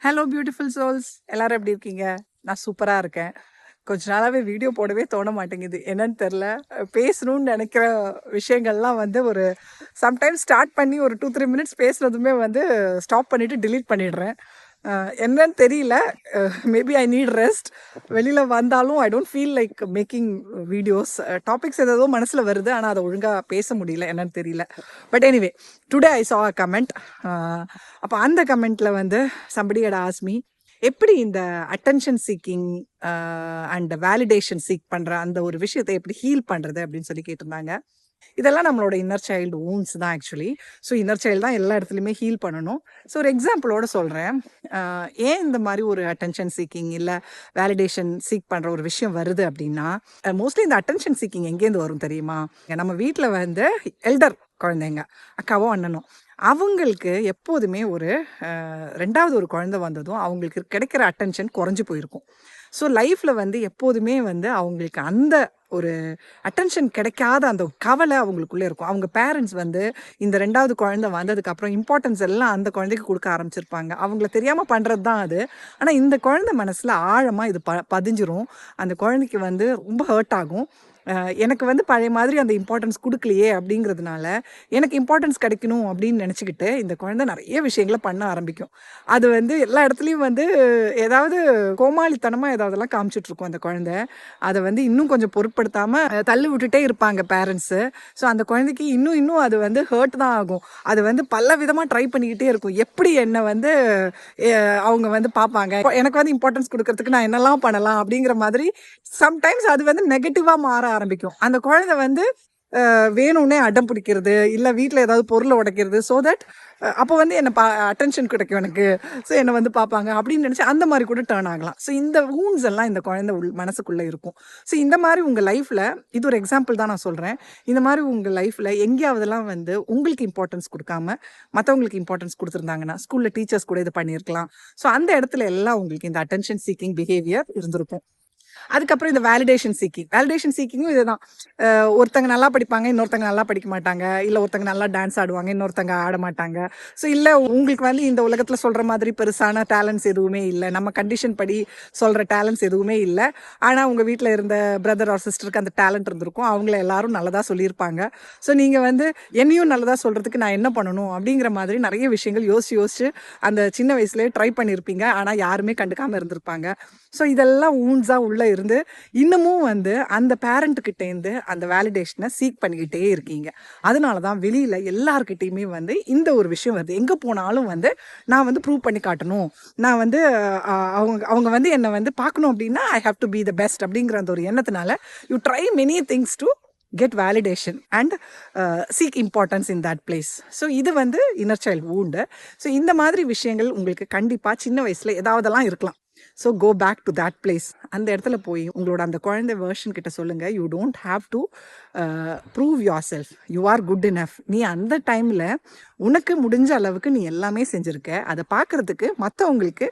Hello beautiful souls, எல்லாரும் எப்படி இருக்கீங்க? நான் சூப்பராக இருக்கேன். கொஞ்ச நாளாகவே வீடியோ போடவே தோண மாட்டேங்குது, என்னன்னு தெரில. பேசணும்னு நினைக்கிற விஷயங்கள்லாம் வந்து ஒரு சம்டைம்ஸ் ஸ்டார்ட் பண்ணி ஒரு 2-3 மினிட்ஸ் பேசுனதுமே வந்து ஸ்டாப் பண்ணிவிட்டு delete பண்ணிடுறேன். என்னன்னு தெரியல. Maybe I need rest. வெளியில் வந்தாலும் I don't feel like making videos. Topics ஏதோ மனசில் வருது, ஆனால் அதை ஒழுங்காக பேச முடியல, என்னன்னு தெரியல. But anyway, today I saw a comment. அப்போ அந்த கமெண்ட்டில் வந்து somebody had asked me, எப்படி இந்த attention seeking and validation seek பண்ணுற அந்த ஒரு விஷயத்தை எப்படி ஹீல் பண்ணுறது அப்படின்னு சொல்லி கேட்டிருந்தாங்க. இதெல்லாம் நம்மளோட இன்னர் சைல்டு wounds தான் ஆக்சுவலி. ஸோ இன்னர் சைல்டு தான் எல்லா இடத்துலையுமே ஹீல் பண்ணணும். ஸோ ஒரு எக்ஸாம்பிளோட சொல்கிறேன். ஏன் இந்த மாதிரி ஒரு அட்டென்ஷன் சீக்கிங் இல்லை வேலிடேஷன் சீக் பண்ணுற ஒரு விஷயம் வருது அப்படின்னா, மோஸ்ட்லி இந்த அட்டென்ஷன் சீக்கிங் எங்கேருந்து வரும் தெரியுமா? நம்ம வீட்டில் வந்து எல்டர் குழந்தைங்க, அக்காவோ அண்ணனோ, அவங்களுக்கு எப்போதுமே ஒரு ரெண்டாவது ஒரு குழந்தை வந்ததும் அவங்களுக்கு கிடைக்கிற அட்டென்ஷன் குறைஞ்சி போயிருக்கும். ஸோ லைஃப்பில் வந்து எப்போதுமே வந்து அவங்களுக்கு அந்த ஒரு அட்டென்ஷன் கிடைக்காத அந்த கவலை அவங்களுக்குள்ளே இருக்கும். அவங்க பேரண்ட்ஸ் வந்து இந்த ரெண்டாவது குழந்தை வந்ததுக்கப்புறம் இம்பார்ட்டன்ஸ் எல்லாம் அந்த குழந்தைக்கு கொடுக்க ஆரம்பிச்சிருப்பாங்க. அவங்கள தெரியாமல் பண்ணுறது தான் அது. ஆனால் இந்த குழந்தை மனசில் ஆழமாக இது பதிஞ்சிரும். அந்த குழந்தைக்கு வந்து ரொம்ப ஹர்ட் ஆகும். எனக்கு வந்து பழைய மாதிரி அந்த இம்பார்ட்டன்ஸ் கொடுக்கலையே அப்படிங்கிறதுனால எனக்கு இம்பார்ட்டன்ஸ் கிடைக்கணும் அப்படின்னு நினச்சிக்கிட்டு இந்த குழந்தை நிறைய விஷயங்களை பண்ண ஆரம்பிக்கும். அது வந்து எல்லா இடத்துலையும் வந்து ஏதாவது கோமாளித்தனமாக ஏதாவதெல்லாம் காமிச்சிட்ருக்கும் அந்த குழந்தை. அதை வந்து இன்னும் கொஞ்சம் பொருட்படுத்தாமல் தள்ளி விட்டுட்டே இருப்பாங்க பேரண்ட்ஸு. ஸோ அந்த குழந்தைக்கு இன்னும் அது வந்து ஹர்ட் தான் ஆகும். அது வந்து பல விதமாக ட்ரை பண்ணிக்கிட்டே இருக்கும். எப்படி என்னை வந்து அவங்க வந்து பார்ப்பாங்க, எனக்கு வந்து இம்பார்ட்டன்ஸ் கொடுக்கறதுக்கு நான் என்னெல்லாம் பண்ணலாம் அப்படிங்கிற மாதிரி சம்டைம்ஸ் அது வந்து நெகட்டிவாக மாற ஆரம்பிக்கும். அந்த குழந்தை வந்து வேணும்னே அடம் பிடிக்கிறது, இல்லை வீட்டில் ஏதாவது பொருளை உடைக்கிறது. ஸோ தட் அப்போ வந்து என்னை அட்டென்ஷன் கிடைக்கும் எனக்கு. ஸோ என்னை வந்து பார்ப்பாங்க அப்படின்னு நினச்சி அந்த மாதிரி கூட டேர்ன் ஆகலாம். ஸோ இந்த wounds எல்லாம் இந்த குழந்தை மனசுக்குள்ளே இருக்கும். ஸோ இந்த மாதிரி உங்கள் லைஃப்பில் இது ஒரு எக்ஸாம்பிள் தான் நான் சொல்கிறேன். இந்த மாதிரி உங்கள் லைஃப்பில் எங்கேயாவதெல்லாம் வந்து உங்களுக்கு இம்பார்ட்டன்ஸ் கொடுக்காம மற்றவங்களுக்கு இம்பார்ட்டன்ஸ் கொடுத்துருந்தாங்கன்னா, ஸ்கூலில் டீச்சர்ஸ் கூட இது பண்ணியிருக்கலாம். ஸோ அந்த இடத்துல எல்லாம் உங்களுக்கு இந்த அட்டென்ஷன் சீக்கிங் பிஹேவியர் இருந்திருக்கும். அதுக்கப்புறம் இந்த வேலிடேஷன் சீக்கிங்கும் இதுதான். ஒருத்தங்க நல்லா படிப்பாங்க, இன்னொருத்தங்க நல்லா படிக்க மாட்டாங்க. இல்லை ஒருத்தங்க நல்லா டான்ஸ் ஆடுவாங்க, இன்னொருத்தங்க ஆட மாட்டாங்க. ஸோ இல்லை உங்களுக்கு வந்து இந்த உலகத்தில் சொல்கிற மாதிரி பெருசான டேலண்ட்ஸ் எதுவுமே இல்லை, நம்ம கண்டிஷன் படி சொல்கிற டேலண்ட்ஸ் எதுவுமே இல்லை. ஆனால் உங்கள் வீட்டில் இருந்த பிரதர் ஆர் சிஸ்டருக்கு அந்த டேலண்ட் இருந்திருக்கும். அவங்கள எல்லாரும் நல்லதாக சொல்லியிருப்பாங்க. ஸோ நீங்கள் வந்து என்னையும் நல்லதாக சொல்கிறதுக்கு நான் என்ன பண்ணணும் அப்படிங்கிற மாதிரி நிறைய விஷயங்கள் யோசிச்சு அந்த சின்ன வயசுலேயே ட்ரை பண்ணியிருப்பீங்க. ஆனால் யாருமே கண்டுக்காமல் இருந்திருப்பாங்க. ஸோ இதெல்லாம் ஊன்ஸாக உள்ளே இருந்து இன்னமும் வந்து அந்த பேரண்ட்டுக்கிட்டேருந்து அந்த வேலிடேஷனை சீக் பண்ணிக்கிட்டே இருக்கீங்க. அதனால தான் வெளியில் எல்லாருக்கிட்டையுமே வந்து இந்த ஒரு விஷயம் வருது. எங்கே போனாலும் வந்து நான் வந்து ப்ரூவ் பண்ணி காட்டணும், நான் வந்து அவங்க வந்து என்னை வந்து பார்க்கணும் அப்படின்னா I have to be the best அப்படிங்கிற அந்த ஒரு எண்ணத்தினால you try many things to get validation and seek importance in that place. So இது வந்து இன்னர் சைல்டு wound. ஸோ இந்த மாதிரி விஷயங்கள் உங்களுக்கு கண்டிப்பாக சின்ன வயசில் ஏதாவதெல்லாம் இருக்கலாம். So go back to that place. அந்த இடத்துல போய் உங்களோட அந்த குழந்தை வேர்ஷன் கிட்ட சொல்லுங்கள், you don't have to prove yourself, you are good enough. நீ அந்த டைமில் உனக்கு முடிஞ்ச அளவுக்கு நீ எல்லாமே செஞ்சுருக்க. அதை பார்க்குறதுக்கு மற்றவங்களுக்கு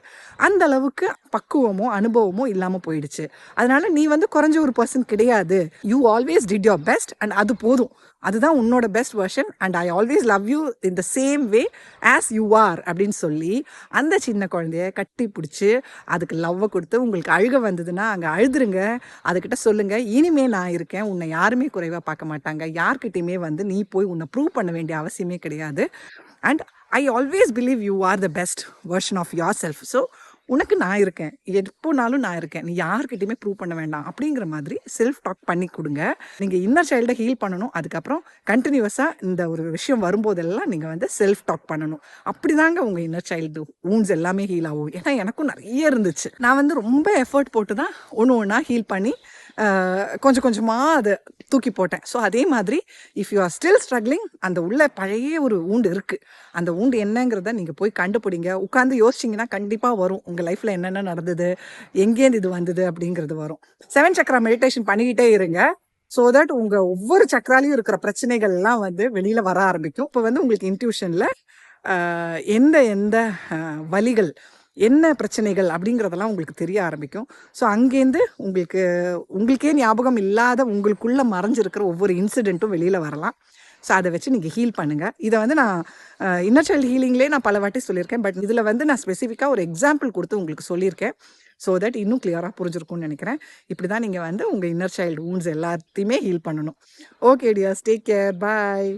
அந்த அளவுக்கு பக்குவமோ அனுபவமோ இல்லாமல் போயிடுச்சு. அதனால நீ வந்து குறைஞ்ச ஒரு பர்சன் கிடையாது. You always did your best and அது போதும். அதுதான் உன்னோட best version and I always love you in the same way as you are அப்படின்னு சொல்லி அந்த சின்ன குழந்தைய கட்டி பிடிச்சி அதுக்கு லவ்வை கொடுத்து, உங்களுக்கு அழுக வந்ததுன்னா அங்கே அழுதுருங்க. அதுக்கிட்ட சொல்லுங்கள், இனிமே நான் இருக்கேன், உன்னை யாருமே குறைவாக பார்க்க மாட்டாங்க, யார்கிட்டையுமே வந்து நீ போய் உன்னை ப்ரூவ் பண்ண வேண்டிய அவசியமே கிடையாது. And I always believe you are the best version of yourself. So உனக்கு நான் இருக்கேன், எப்போனாலும் நான் இருக்கேன், நீ யார்கிட்டையுமே ப்ரூவ் பண்ண வேண்டாம் அப்படிங்கிற மாதிரி செல்ஃப் டாக் பண்ணி கொடுங்க. நீங்கள் இன்னர் சைல்டை ஹீல் பண்ணணும். அதுக்கப்புறம் கண்டினியூஸாக இந்த ஒரு விஷயம் வரும்போதெல்லாம் நீங்கள் வந்து செல்ஃப் டாக் பண்ணணும். அப்படி தாங்க உங்கள் இன்னர் சைல்டு wounds எல்லாமே ஹீல் ஆகும். ஏன்னா எனக்கும் நிறைய இருந்துச்சு. நான் வந்து ரொம்ப எஃபர்ட் போட்டு தான் ஒன்றா ஹீல் பண்ணி கொஞ்சம் கொஞ்சமாக அதை தூக்கி போட்டேன். ஸோ அதே மாதிரி if you are still struggling, அந்த உள்ள பழைய ஒரு wound இருக்குது. அந்த wound என்னங்கிறத நீங்கள் போய் கண்டுபிடிங்க. உட்காந்து யோசிச்சிங்கன்னா கண்டிப்பாக வரும். உங்கள் லைஃப்பில் என்னென்ன நடந்தது, எங்கேருந்து இது வந்தது அப்படிங்கிறது வரும். 7 சக்கரா மெடிடேஷன் பண்ணிக்கிட்டே இருங்க. ஸோ தட் உங்கள் ஒவ்வொரு சக்கராலையும் இருக்கிற பிரச்சனைகள்லாம் வந்து வெளியில் வர ஆரம்பிக்கும். இப்போ வந்து உங்களுக்கு இன்ட்யூஷனில் எந்த எந்த வலிகள், என்ன பிரச்சனைகள் அப்படிங்கிறதெல்லாம் உங்களுக்கு தெரிய ஆரம்பிக்கும். ஸோ அங்கேருந்து உங்களுக்கே ஞாபகம் இல்லாத உங்களுக்குள்ளே மறைஞ்சிருக்கிற ஒவ்வொரு இன்சிடெண்ட்டும் வெளியில் வரலாம். ஸோ அதை வச்சு நீங்கள் ஹீல் பண்ணுங்கள். இதை வந்து நான் இன்னர் சைல்டு ஹீலிங்லேயே நான் பல வாட்டி சொல்லியிருக்கேன். பட் இதில் வந்து நான் ஸ்பெசிஃபிக்காக ஒரு எக்ஸாம்பிள் கொடுத்து உங்களுக்கு சொல்லியிருக்கேன். ஸோ தட் இன்னும் கிளியராக புரிஞ்சிருக்கும்னு நினைக்கிறேன். இப்படி தான் நீங்கள் வந்து உங்கள் இன்னர் சைல்டு வூண்ட்ஸ் எல்லாத்தையுமே ஹீல் பண்ணணும். ஓகே டியர்ஸ், டேக் கேர், பாய்.